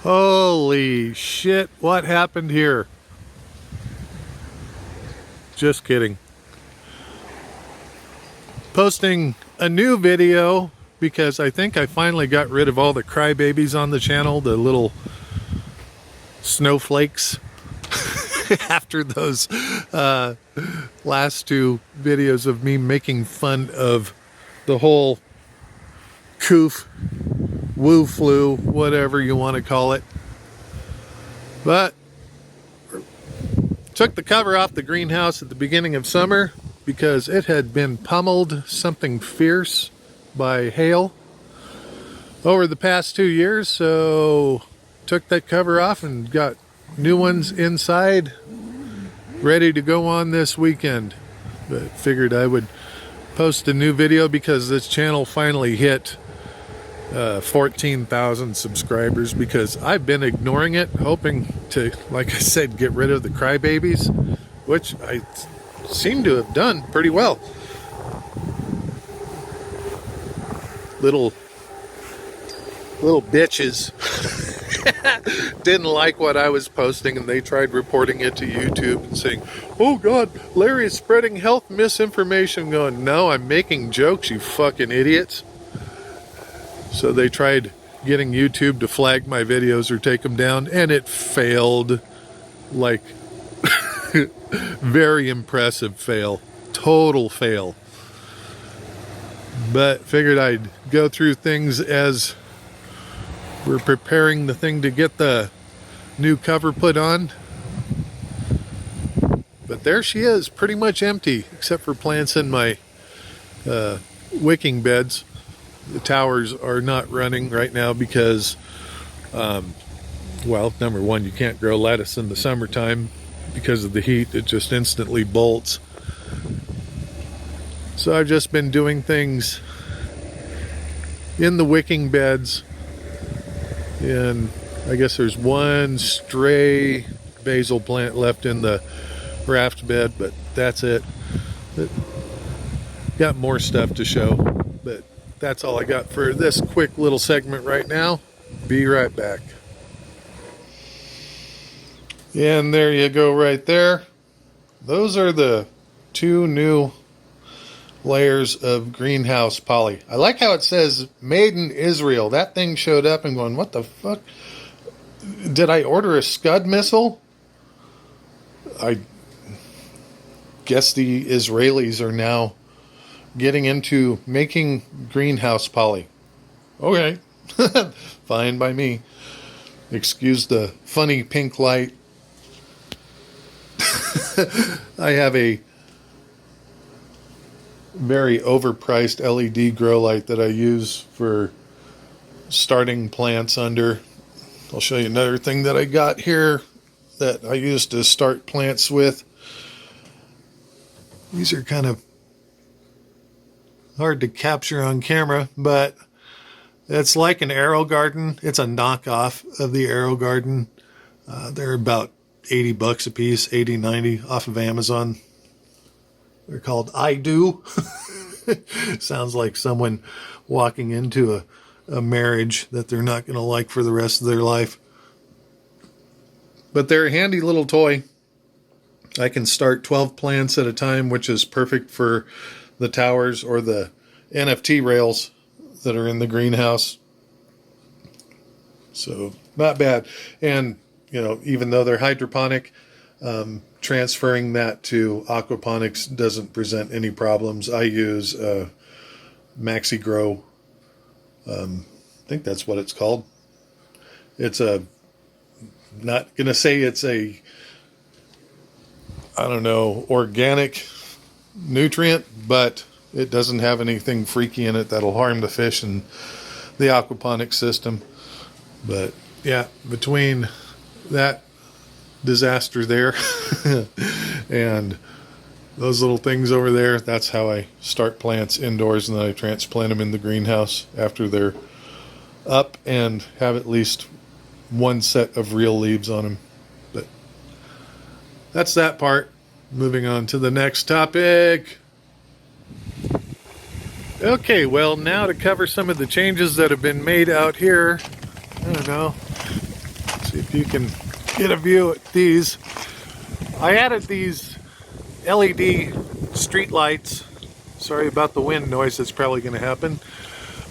Holy shit, what happened here? Just kidding. Posting a new video because I think I finally got rid of all the crybabies on the channel, the little snowflakes after those last two videos of me making fun of the whole coof, woo flu, whatever you want to call it. But took the cover off the greenhouse at the beginning of summer because it had been pummeled something fierce by hail over the past 2 years. So took that cover off and got new ones inside ready to go on this weekend. But figured I would post a new video because this channel finally hit 14,000 subscribers, because I've been ignoring it, hoping to, like I said, get rid of the crybabies, which I seem to have done pretty well. Little bitches didn't like what I was posting, and they tried reporting it to YouTube and saying, "Oh God, Larry is spreading health misinformation." Going, "No, I'm making jokes, you fucking idiots." So they tried getting YouTube to flag my videos or take them down, and it failed. Like, very impressive fail. Total fail. But figured I'd go through things as we're preparing the thing to get the new cover put on. But there she is, pretty much empty, except for plants in my wicking beds. The towers are not running right now because, well, number one, you can't grow lettuce in the summertime because of the heat. It just instantly bolts. So I've just been doing things in the wicking beds. And I guess there's one stray basil plant left in the raft bed, but that's it. Got more stuff to show, but that's all I got for this quick little segment right now. Be right back. And there you go right there. Those are the two new layers of greenhouse poly. I like how it says made in Israel. That thing showed up and going, what the fuck? Did I order a Scud missile? I guess the Israelis are now getting into making greenhouse poly. Okay. Fine by me. Excuse the funny pink light. I have a very overpriced LED grow light that I use for starting plants under. I'll show you another thing that I got here that I used to start plants with. These are kind of hard to capture on camera, but it's like an AeroGarden. It's a knockoff of the AeroGarden. They're about $80 a piece, 80, 90 off of Amazon. They're called I Do. Sounds like someone walking into a marriage that they're not going to like for the rest of their life. But they're a handy little toy. I can start 12 plants at a time, which is perfect for the towers or the NFT rails that are in the greenhouse. So not bad. And, you know, even though they're hydroponic, transferring that to aquaponics doesn't present any problems. I use MaxiGrow. I think that's what it's called. It's not going to say it's a, I don't know, organic nutrient, but it doesn't have anything freaky in it that'll harm the fish and the aquaponics system. But yeah, between that disaster there and those little things over there, that's how I start plants indoors, and then I transplant them in the greenhouse after they're up and have at least one set of real leaves on them. But that's that part. Moving on to the next topic. Okay, well, now to cover some of the changes that have been made out here. I don't know. you can get a view at these. I added these LED street lights. Sorry about the wind noise that's probably going to happen.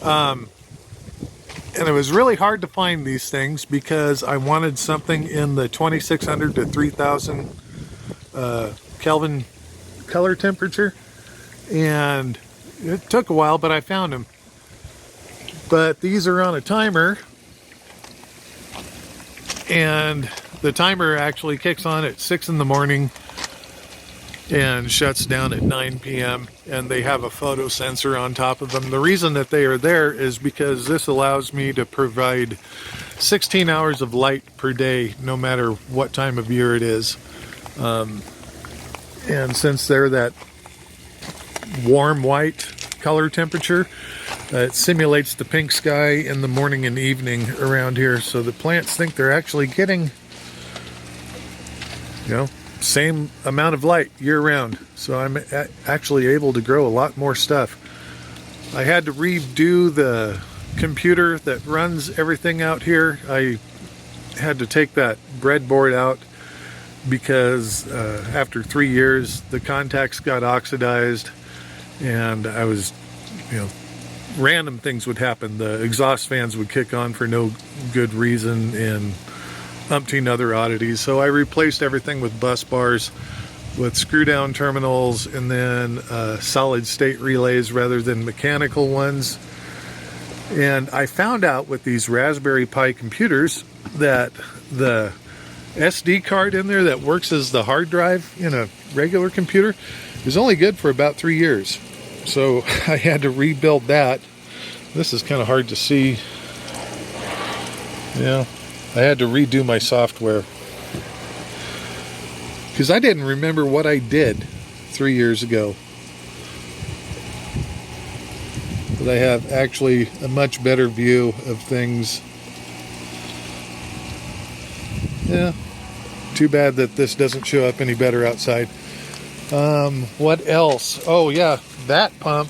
And it was really hard to find these things because I wanted something in the 2600 to 3000 Kelvin color temperature, and it took a while, but I found them. But these are on a timer, and the timer actually kicks on at 6 in the morning and shuts down at 9 p.m. and they have a photo sensor on top of them. The reason that they are there is because this allows me to provide 16 hours of light per day, no matter what time of year it is. And since they're that warm white color temperature, it simulates the pink sky in the morning and evening around here, so the plants think they're actually getting, same amount of light year-round. So I'm actually able to grow a lot more stuff. I had to redo the computer that runs everything out here. I had to take that breadboard out because after 3 years the contacts got oxidized, and I was, random things would happen. The exhaust fans would kick on for no good reason and umpteen other oddities. So I replaced everything with bus bars, with screw down terminals, and then solid state relays rather than mechanical ones. And I found out with these Raspberry Pi computers that the SD card in there that works as the hard drive in a regular computer is only good for about 3 years. So I had to rebuild that. This is kind of hard to see. Yeah, I had to redo my software because I didn't remember what I did 3 years ago. But I have actually a much better view of things. Yeah, too bad that this doesn't show up any better outside. What else? Oh yeah, that pump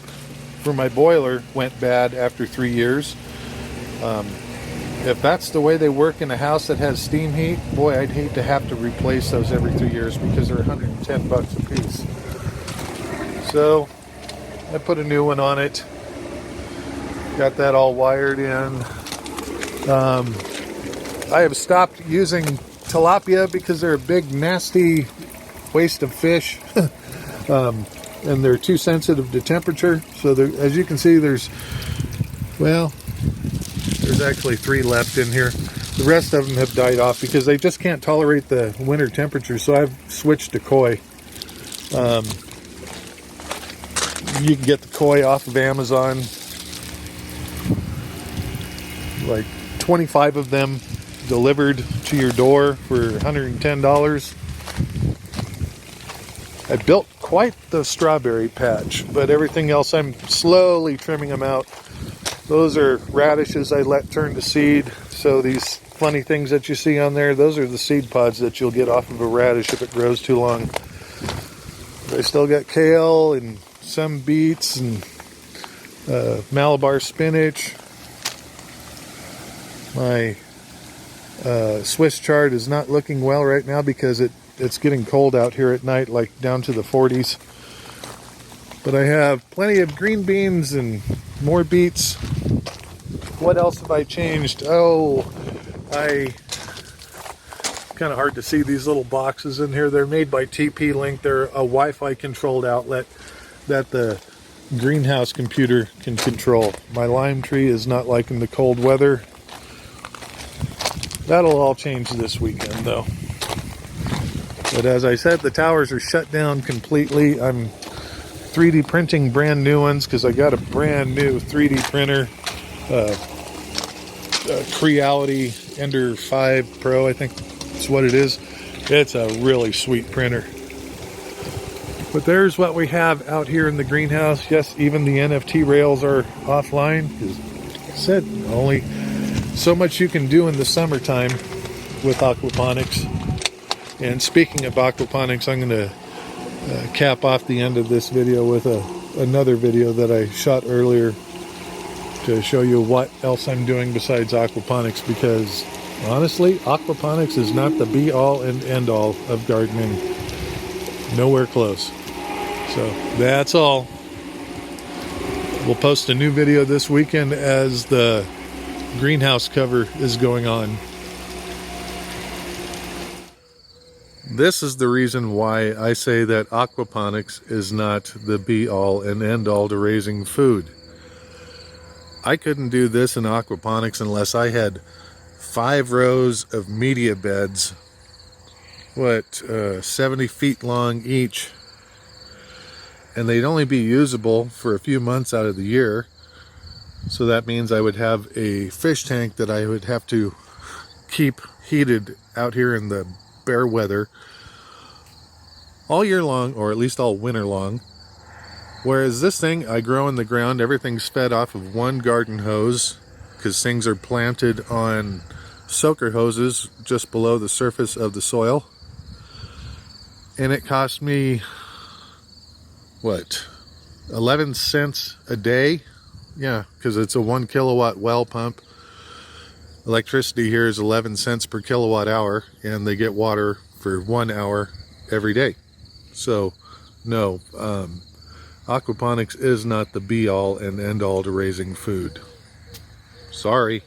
for my boiler went bad after 3 years. If that's the way they work in a house that has steam heat, boy, I'd hate to have to replace those every 3 years because they're $110 a piece. So I put a new one on it. Got that all wired in. I have stopped using tilapia because they're a big, nasty waste of fish. And they're too sensitive to temperature. So as you can see, there's actually 3 left in here. The rest of them have died off because they just can't tolerate the winter temperature. So I've switched to koi. You can get the koi off of Amazon. Like 25 of them delivered to your door for $110. I built quite the strawberry patch, but everything else I'm slowly trimming them out. Those are radishes I let turn to seed. So these funny things that you see on there, those are the seed pods that you'll get off of a radish if it grows too long. I still got kale and some beets and Malabar spinach. My Swiss chard is not looking well right now because it's getting cold out here at night, like down to the 40s. But I have plenty of green beans and more beets. What else have I changed? Oh, kind of hard to see these little boxes in here. They're made by TP-Link. They're a Wi-Fi controlled outlet that the greenhouse computer can control. My lime tree is not liking the cold weather. That'll all change this weekend though. But as I said, the towers are shut down completely. I'm 3D printing brand new ones because I got a brand new 3D printer. Creality Ender 5 Pro, I think that's what it is. It's a really sweet printer. But there's what we have out here in the greenhouse. Yes, even the NFT rails are offline because, like I said, only so much you can do in the summertime with aquaponics. And speaking of aquaponics, I'm going to cap off the end of this video with another video that I shot earlier to show you what else I'm doing besides aquaponics, because Honestly, aquaponics is not the be all and end all of gardening. Nowhere close. So that's all. We'll post a new video this weekend as the greenhouse cover is going on. This is the reason why I say that aquaponics is not the be all and end all to raising food. I couldn't do this in aquaponics unless I had 5 rows of media beds, 70 feet long each, and they'd only be usable for a few months out of the year. So that means I would have a fish tank that I would have to keep heated out here in the bare weather all year long, or at least all winter long. Whereas this thing, I grow in the ground, everything's fed off of one garden hose, because things are planted on soaker hoses just below the surface of the soil. And it cost me, 11 cents a day? Yeah, because it's a 1 kilowatt well pump. Electricity here is 11 cents per kilowatt hour, and they get water for 1 hour every day. So, no, aquaponics is not the be all and end all to raising food. Sorry.